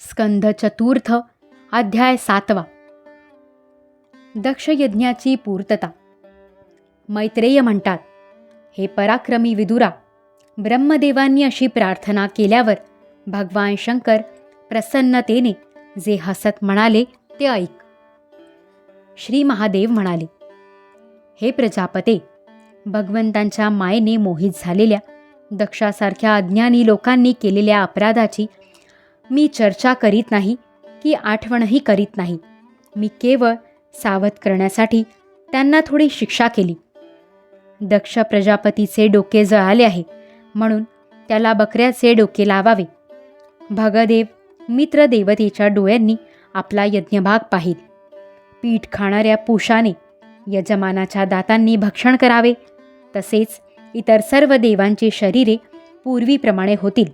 स्कंध चतुर्थ अध्याय 7. दक्ष यज्ञाची पूर्तता. मैत्रेय म्हणतात, हे पराक्रमी विदुरा, ब्रह्मदेवांनी अशी प्रार्थना केल्यावर भगवान शंकर प्रसन्नतेने जे हसत म्हणाले ते ऐक. श्री महादेव म्हणाले, हे प्रजापते, भगवंतांच्या मायेने मोहित झालेल्या दक्षासारख्या अज्ञानी लोकांनी केलेल्या अपराधाची मी चर्चा करीत नाही की आठवणही करीत नाही. मी केवळ सावध करण्यासाठी त्यांना थोडी शिक्षा केली. दक्ष प्रजापतीचे डोके जळाले आहे, म्हणून त्याला बकऱ्याचे डोके लावावे. भगदेव मित्रदेवतेच्या डोळ्यांनी आपला यज्ञभाग पाहिल. पीठ खाणाऱ्या पुषाने यजमानाच्या दातांनी भक्षण करावे. तसेच इतर सर्व देवांची शरीरे पूर्वीप्रमाणे होतील,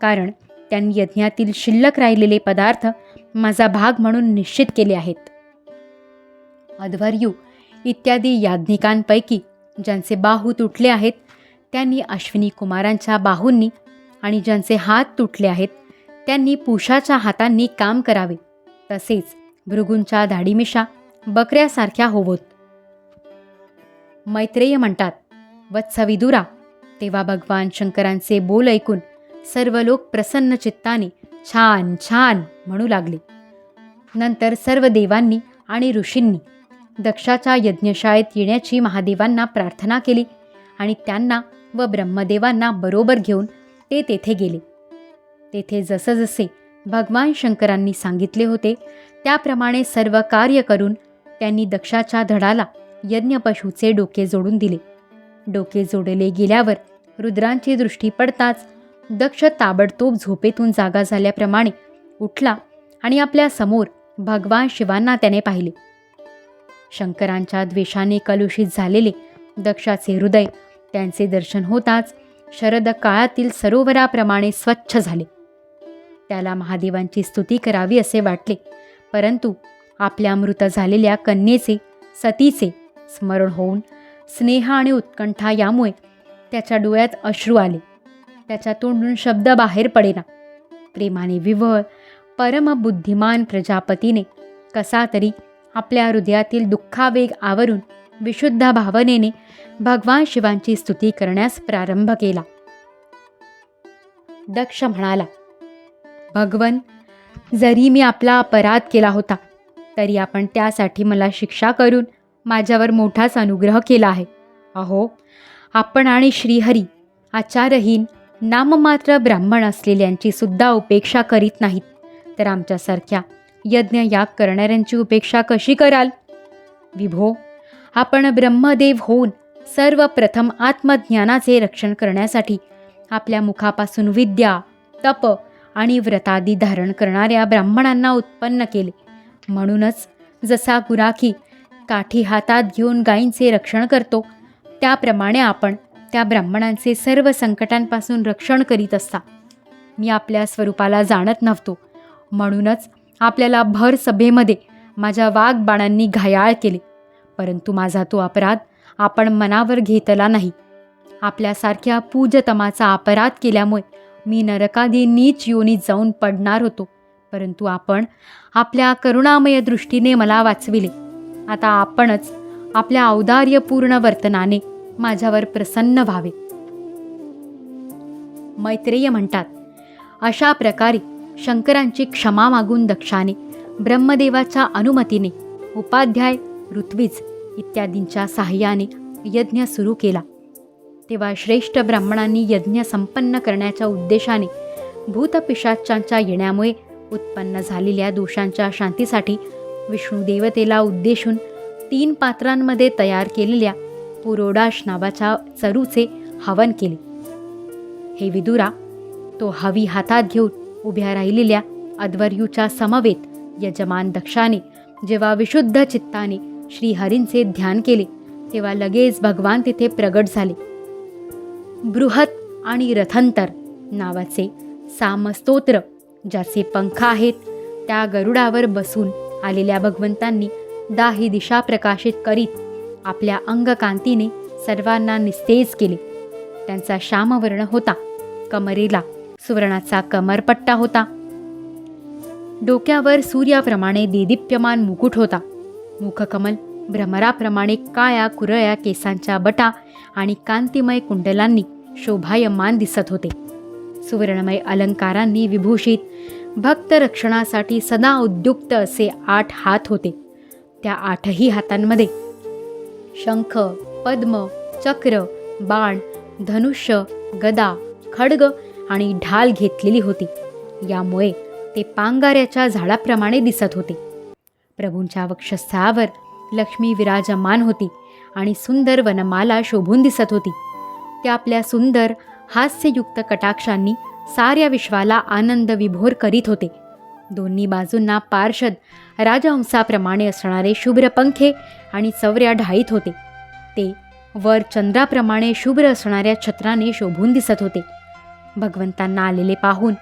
कारण त्यांनी यज्ञातील शिल्लक राहिलेले पदार्थ माझा भाग म्हणून निश्चित केले आहेत. अध्वर्यू इत्यादी याज्ञिकांपैकी ज्यांचे बाहू तुटले आहेत त्यांनी अश्विनी कुमारांच्या बाहूंनी, आणि ज्यांचे हात तुटले आहेत त्यांनी पुषाच्या हातांनी काम करावे. तसेच भृगूंच्या धाडीमिशा बकऱ्यासारख्या होवोत. मैत्रेय म्हणतात, वत्स विदुरा, तेव्हा भगवान शंकरांचे बोल ऐकून सर्व लोक प्रसन्न चित्ताने छान छान म्हणू लागले. नंतर सर्व देवांनी आणि ऋषींनी दक्षाच्या यज्ञशाळेत येण्याची महादेवांना प्रार्थना केली आणि त्यांना व ब्रह्मदेवांना बरोबर घेऊन ते तेथे गेले. तेथे जसजसे भगवान शंकरांनी सांगितले होते त्याप्रमाणे सर्व कार्य करून त्यांनी दक्षाच्या धडाला यज्ञपशूचे डोके जोडून दिले. डोके जोडले गेल्यावर रुद्रांची दृष्टी पडताच दक्ष ताबडतोब झोपेतून जागा झाल्याप्रमाणे उठला आणि आपल्या समोर भगवान शिवांना त्याने पाहिले. शंकरांच्या द्वेषाने कलुषित झालेले दक्षाचे हृदय त्यांचे दर्शन होताच शरद काळातील सरोवराप्रमाणे स्वच्छ झाले. त्याला महादेवांची स्तुती करावी असे वाटले, परंतु आपल्या मृत झालेल्या कन्येचे सतीचे स्मरण होऊन स्नेह आणि उत्कंठा यामुळे त्याच्या डोळ्यात अश्रू आले. त्याच्या तोंडून शब्द बाहेर पडेना. प्रेमाने विव्हळ परमबुद्धिमान प्रजापतीने कसा तरी आपल्या हृदयातील दुःखावेग आवरून विशुद्ध भावनेने भगवान शिवांची स्तुती करण्यास प्रारंभ केला. दक्ष म्हणाला, भगवन, जरी मी आपला अपराध केला होता तरी आपण त्यासाठी मला शिक्षा करून माझ्यावर मोठाच अनुग्रह केला आहे. अहो, आपण आणि श्रीहरी आचारहीन नाममात्र ब्राह्मण असलेल्यांची सुद्धा उपेक्षा करीत नाहीत, तर आमच्यासारख्या यज्ञयाग करणाऱ्यांची उपेक्षा कशी कराल? विभो, आपण ब्रह्मदेव होऊन सर्वप्रथम आत्मज्ञानाचे रक्षण करण्यासाठी आपल्या मुखापासून विद्या, तप आणि व्रतादी धारण करणाऱ्या ब्राह्मणांना उत्पन्न केले. म्हणूनच जसा गुराखी काठी हातात घेऊन गायींचे रक्षण करतो, त्याप्रमाणे आपण त्या ब्राह्मणांचे सर्व संकटांपासून रक्षण करीत असता. मी आपल्या स्वरूपाला जाणत नव्हतो, म्हणूनच आपल्याला भर सभेमध्ये माझ्या वाघबाणांनी घायाळ केले. परंतु माझा तो अपराध आपण मनावर घेतला नाही. आपल्यासारख्या पूजतमाचा अपराध केल्यामुळे मी नरकादी नीच योनीत जाऊन पडणार होतो, परंतु आपण आपल्या करुणामय दृष्टीने मला वाचविले. आता आपणच आपल्या औदार्यपूर्ण वर्तनाने माझ्यावर प्रसन्न व्हावे. मैत्रेय म्हणतात, अशा प्रकारे शंकरांची क्षमा मागून दक्षाने ब्रह्मदेवाच्या अनुमतीने उपाध्याय, ऋत्विज इत्यादींच्या साहाय्याने यज्ञ सुरू केला. तेव्हा श्रेष्ठ ब्राह्मणांनी यज्ञ संपन्न करण्याच्या उद्देशाने भूतपिशाचांच्या येण्यामुळे उत्पन्न झालेल्या दोषांच्या शांतीसाठी विष्णुदेवतेला उद्देशून 3 पात्रांमध्ये तयार केलेल्या पुरोडाश नावाच्या चरूचे हवन केले. हे विदुरा, तो हवी हातात घेऊन उभ्या राहिलेल्या अध्वर्यूच्या समवेत यजमान दक्षाने जेव्हा विशुद्ध चित्ताने श्रीहरींचे ध्यान केले तेव्हा लगेच भगवान तिथे प्रगट झाले. बृहत आणि रथंतर नावाचे सामस्तोत्र, ज्याचे पंख आहेत, त्या गरुडावर बसून आलेल्या भगवंतांनी 10 दिशा प्रकाशित करीत आपल्या अंगकांतीने सर्वांना निस्तेज केले. त्यांचा श्यामवर्ण होता. कमरेला सुवर्णाचा कमरपट्टा होता. डोक्यावर सूर्याप्रमाणे देदीप्यमान मुकुट होता. मुखकमल भ्रमराप्रमाणे काळ्या कुरळ्या केसांच्या बटा आणि कांतिमय कुंडलांनी शोभायमान दिसत होते. सुवर्णमय अलंकारांनी विभूषित भक्त रक्षणासाठी सदा उद्युक्त असे 8 हात होते. त्या 8ही हातांमध्ये शंख, पद्म, चक्र, बाण, धनुष्य, गदा, खड्ग आणि ढाल घेतलेली होती. यामुळे ते पांगाऱ्याच्या झाडाप्रमाणे दिसत होते. प्रभूंच्या वक्षस्थळावर लक्ष्मी विराजमान होती आणि सुंदर वनमाला शोभून दिसत होती. त्या आपल्या सुंदर हास्ययुक्त कटाक्षांनी साऱ्या विश्वाला आनंद विभोर करीत होते. दोन्ही बाजूंना पार्षद राजहंसाप्रमाणे असणारे शुभ्र पंखे आणि चवऱ्या ढाळीत होते. ते वर चंद्राप्रमाणे शुभ्र असणाऱ्या छत्राने शोभून दिसत होते. भगवंतांना आलेले पाहून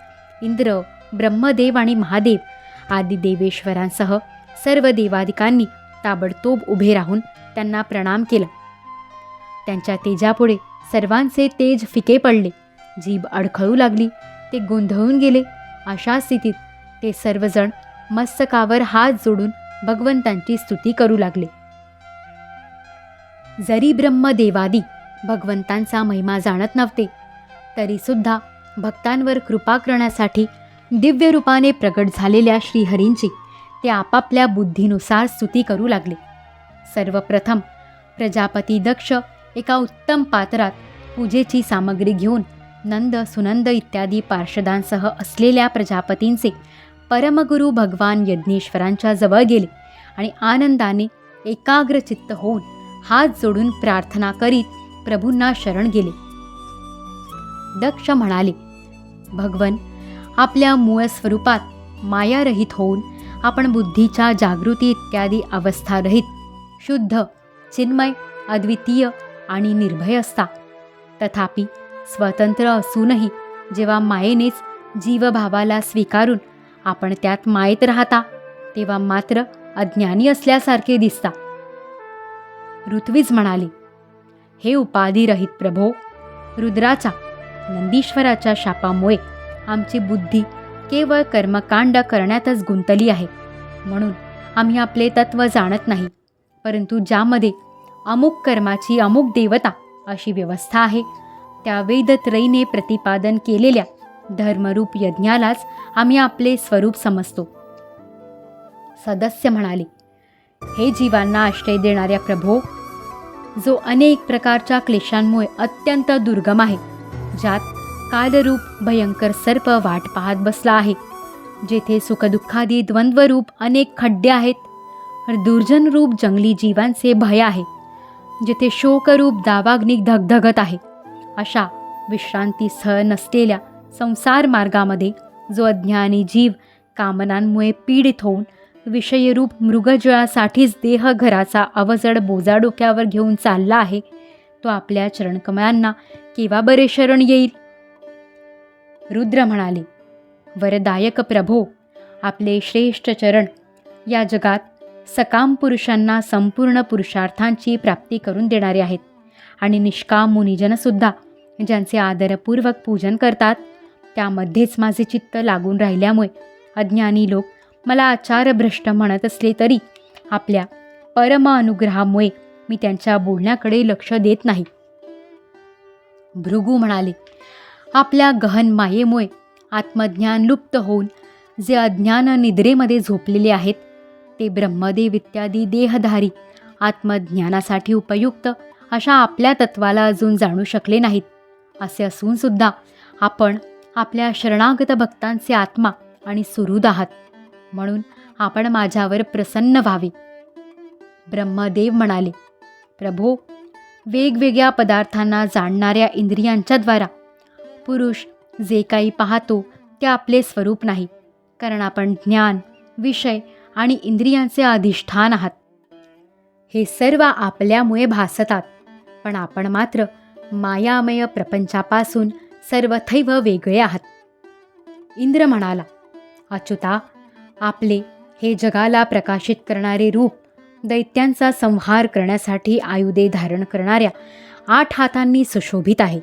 इंद्र, ब्रह्मदेव आणि महादेव आदी देवेश्वरांसह सर्व देवादिकांनी ताबडतोब उभे राहून त्यांना प्रणाम केला. त्यांच्या तेजापुढे सर्वांचे तेज फिके पडले. जीभ अडखळू लागली. ते गोंधळून गेले. अशा स्थितीत ते सर्वजण मस्तकावर हात जोडून भगवंतांची स्तुती करू लागले. जरी ब्रह्मदेवादी भगवंतांचा महिमा जाणत नव्हते, तरीसुद्धा भक्तांवर कृपा करण्यासाठी दिव्य रूपाने प्रकट झालेल्या श्रीहरींची ते आपापल्या बुद्धीनुसार स्तुती करू लागले. सर्वप्रथम प्रजापती दक्ष एका उत्तम पात्रात पूजेची सामग्री घेऊन नंद, सुनंद इत्यादी पार्षदांसह असलेल्या प्रजापतींचे परमगुरू भगवान यज्ञेश्वरांच्या जवळ गेले आणि आनंदाने एकाग्रचित्त होऊन हात जोडून प्रार्थना करीत प्रभूंना शरण गेले. दक्ष म्हणाले, भगवन, आपल्या मूळ स्वरूपात मायारहित होऊन आपण बुद्धीच्या जागृती इत्यादी अवस्थारहित, शुद्ध, चिन्मय, अद्वितीय आणि निर्भय असता. तथापि स्वतंत्र असूनही जेव्हा मायेनेच जीवभावाला स्वीकारून आपण त्यात मायेत राहता, तेव्हा मात्र अज्ञानी असल्यासारखे दिसता. ऋत्विज म्हणाले, हे उपाधिरहित प्रभो, रुद्राचा, नंदीश्वराच्या शापामुळे आमची बुद्धी केवळ कर्मकांड करण्यातच गुंतली आहे. म्हणून आम्ही आपले तत्व जाणत नाही. परंतु ज्यामध्ये अमुक कर्माची अमुक देवता अशी व्यवस्था आहे, त्या वेदत्रयीने प्रतिपादन केलेल्या धर्मरूप यज्ञालाच आम्ही आपले स्वरूप समजतो. सदस्य म्हणाले, हे जीवांना आश्रय देणाऱ्या प्रभो, जो अनेक प्रकारच्या क्लेशांमुळे अत्यंत दुर्गम आहे, ज्यात कालरूप भयंकर सर्प वाट पाहत बसला आहे, जेथे सुखदुःखादी द्वंद्वरूप अनेक खड्डे आहेत, दुर्जन रूप जंगली जीवांचे भय आहे, जेथे शोकरूप दावाग्नी धगधगत आहे, अशा विश्रांती स्थळ नसलेल्या संसार मार्गामध्ये जो अज्ञानी जीव कामनांमुळे पीडित होऊन विषयरूप मृगजळासाठीच देहघराचा अवजड बोजा डोक्यावर घेऊन चालला आहे, तो आपल्या चरणकमळांना केव्हा बरे शरण येईल. रुद्र म्हणाले, वरदायक प्रभो, आपले श्रेष्ठ चरण या जगात सकाम पुरुषांना संपूर्ण पुरुषार्थांची प्राप्ती करून देणारे आहेत आणि निष्काम मुनिजनसुद्धा ज्यांचे आदरपूर्वक पूजन करतात, त्यामध्येच माझे चित्त लागून राहिल्यामुळे अज्ञानी लोक मला आचारभ्रष्ट म्हणत असले तरी आपल्या परम अनुग्रहामुळे मी त्यांच्या बोलण्याकडे लक्ष देत नाही. भृगू म्हणाले, आपल्या गहन मायेमुळे आत्मज्ञान लुप्त होऊन जे अज्ञान निद्रेमध्ये झोपलेले आहेत, ते ब्रह्मदेव इत्यादी देहधारी आत्मज्ञानासाठी उपयुक्त अशा आपल्या तत्वाला अजून जाणू शकले नाहीत. असे असूनसुद्धा आपण आपल्या शरणागत भक्तांचे आत्मा आणि सुहृद आहात, म्हणून आपण माझ्यावर प्रसन्न व्हावे. ब्रह्मदेव म्हणाले, प्रभो, वेगवेगळ्या पदार्थांना जाणणाऱ्या इंद्रियांच्याद्वारा पुरुष जे काही पाहतो ते आपले स्वरूप नाही, कारण आपण ज्ञान, विषय आणि इंद्रियांचे अधिष्ठान आहात. हे सर्व आपल्यामुळे भासतात, पण आपण मात्र मायामय प्रपंचापासून सर्वथैव वेगळे आहात. इंद्र म्हणाला, अच्युता, आपले हे जगाला प्रकाशित करणारे रूप दैत्यांचा संहार करण्यासाठी आयुधे धारण करणाऱ्या 8 हातांनी सुशोभित आहे.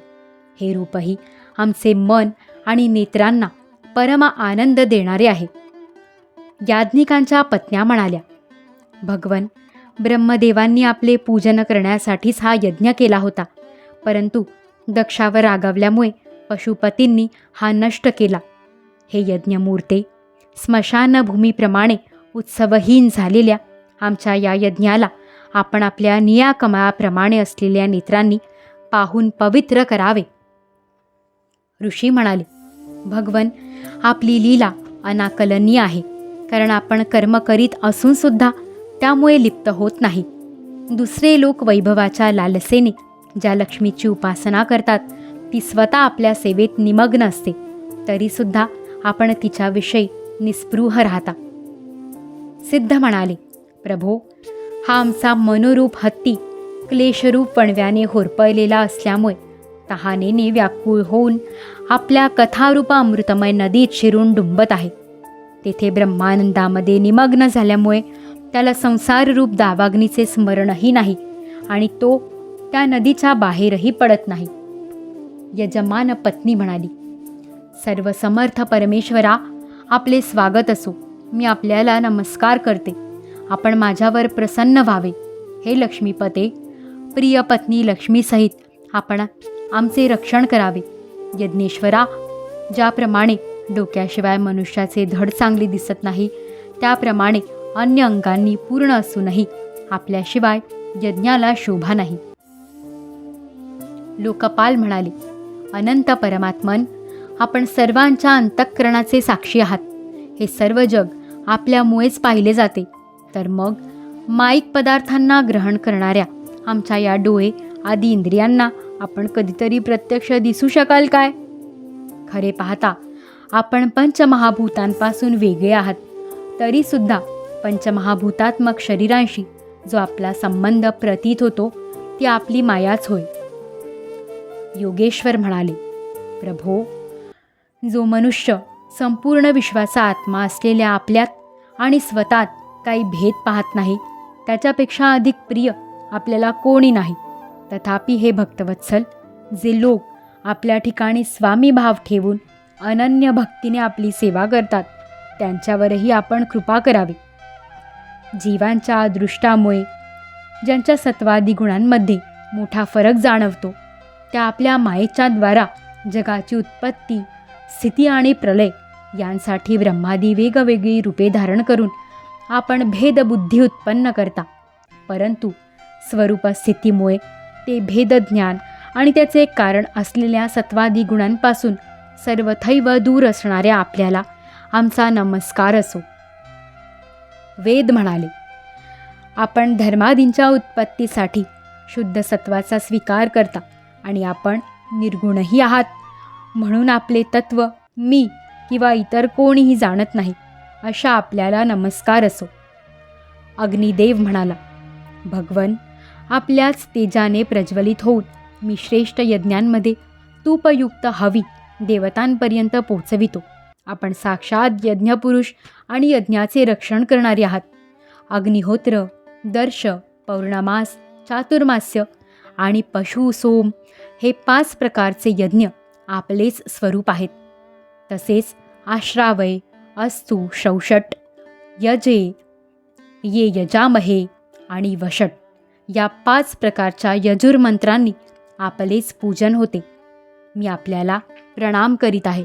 हे रूपही आमचे मन आणि नेत्रांना परम आनंद देणारे आहे. याज्ञिकांच्या पत्न्या म्हणाल्या, भगवन, ब्रह्मदेवांनी आपले पूजन करण्यासाठीच हा यज्ञ केला होता, परंतु दक्षावर रागावल्यामुळे पशुपतींनी हा नष्ट केला. हे यज्ञमूर्ते, स्मशानभूमीप्रमाणे उत्सवहीन झालेल्या आमच्या या यज्ञाला आपण आपल्या नियाकमाप्रमाणे असलेल्या नेत्रांनी पाहून पवित्र करावे. ऋषी म्हणाले, भगवन, आपली लीला अनाकलनीय आहे, कारण आपण कर्म करीत असून सुद्धा त्यामुळे लिप्त होत नाही. दुसरे लोक वैभवाच्या लालसेने ज्या लक्ष्मीची उपासना करतात ती स्वतः आपल्या सेवेत निमग्न असते, तरीसुद्धा आपण तिच्याविषयी निस्पृह राहता. सिद्ध म्हणाले, प्रभो, हा आमचा मनोरूप हत्ती क्लेशरूप वणव्याने होरपळलेला असल्यामुळे तहानेने व्याकुळ होऊन आपल्या कथारूप अमृतमय नदीत शिरून डुंबत आहे. तेथे ब्रह्मानंदामध्ये निमग्न झाल्यामुळे त्याला संसाररूप दावाग्नीचे स्मरणही नाही आणि तो त्या नदीच्या बाहेरही पडत नाही. यजमान पत्नी म्हणाली, सर्व समर्थ परमेश्वरा, आपले स्वागत असो. मी आपल्याला नमस्कार करते. आपण माझ्यावर प्रसन्न व्हावे. हे लक्ष्मीपते, प्रिय पत्नी लक्ष्मीसहित आपण आमचे रक्षण करावे. यज्ञेश्वरा, ज्याप्रमाणे डोक्याशिवाय मनुष्याचे धड चांगले दिसत नाही, त्याप्रमाणे अन्य अंगांनी पूर्ण असूनही आपल्याशिवाय यज्ञाला शोभा नाही. लोकपाल म्हणाले, अनंत परमात्मन, आपण सर्वांच्या अंतःकरणाचे साक्षी आहात. हे सर्व जग आपल्यामुळेच पाहिले जाते, तर मग माईक पदार्थांना ग्रहण करणाऱ्या आमच्या या डोळे आदी इंद्रियांना आपण कधीतरी प्रत्यक्ष दिसू शकाल काय? खरे पाहता आपण पंचमहाभूतांपासून वेगळे आहात, तरीसुद्धा पंचमहाभूतात्मक शरीरांशी जो आपला संबंध प्रतीत होतो ती आपली मायाच होय. योगेश्वर म्हणाले, प्रभो, जो मनुष्य संपूर्ण विश्वाचा आत्मा असलेल्या आपल्यात आणि स्वतःत काही भेद पाहत नाही, त्याच्यापेक्षा अधिक प्रिय आपल्याला कोणी नाही. तथापि हे भक्तवत्सल, जे लोक आपल्या ठिकाणी स्वामी भाव ठेवून अनन्य भक्तीने आपली सेवा करतात, त्यांच्यावरही आपण कृपा करावी. जीवांच्या अदृष्टामुळे ज्यांच्या सत्वादी गुणांमध्ये मोठा फरक जाणवतो, त्या आपल्या मायेच्या द्वारा जगाची उत्पत्ती, स्थिती आणि प्रलय यांसाठी ब्रह्मादी वेगवेगळी रूपे धारण करून आपण भेदबुद्धी उत्पन्न करता. परंतु स्वरूप स्थितीमुळे ते भेदज्ञान आणि त्याचे कारण असलेल्या सत्वादी गुणांपासून सर्वथैव दूर असणाऱ्या आपल्याला आमचा नमस्कार असो. वेद म्हणाले, आपण धर्मादींच्या उत्पत्तीसाठी शुद्ध सत्वाचा स्वीकार करता आणि आपण निर्गुणही आहात, म्हणून आपले तत्व मी किंवा इतर कोणीही जाणत नाही, अशा आपल्याला नमस्कार असो. अग्निदेव म्हणाला, भगवन, आपल्याच तेजाने प्रज्वलित होऊन मी श्रेष्ठ यज्ञांमध्ये तूपयुक्त हवी देवतांपर्यंत पोहोचवितो. आपण साक्षात यज्ञपुरुष आणि यज्ञाचे रक्षण करणारे आहात. अग्निहोत्र, दर्श, पौर्णमास, चातुर्मास्य आणि पशु सोम हे 5 प्रकारचे यज्ञ आपलेच स्वरूप आहेत. तसेच आश्रावय, अस्तु, श्रौषट, यजे, ये यजामहे आणि वषट या 5 प्रकारच्या यजुर्मंत्रांनी आपलेच पूजन होते. मी आपल्याला प्रणाम करीत आहे.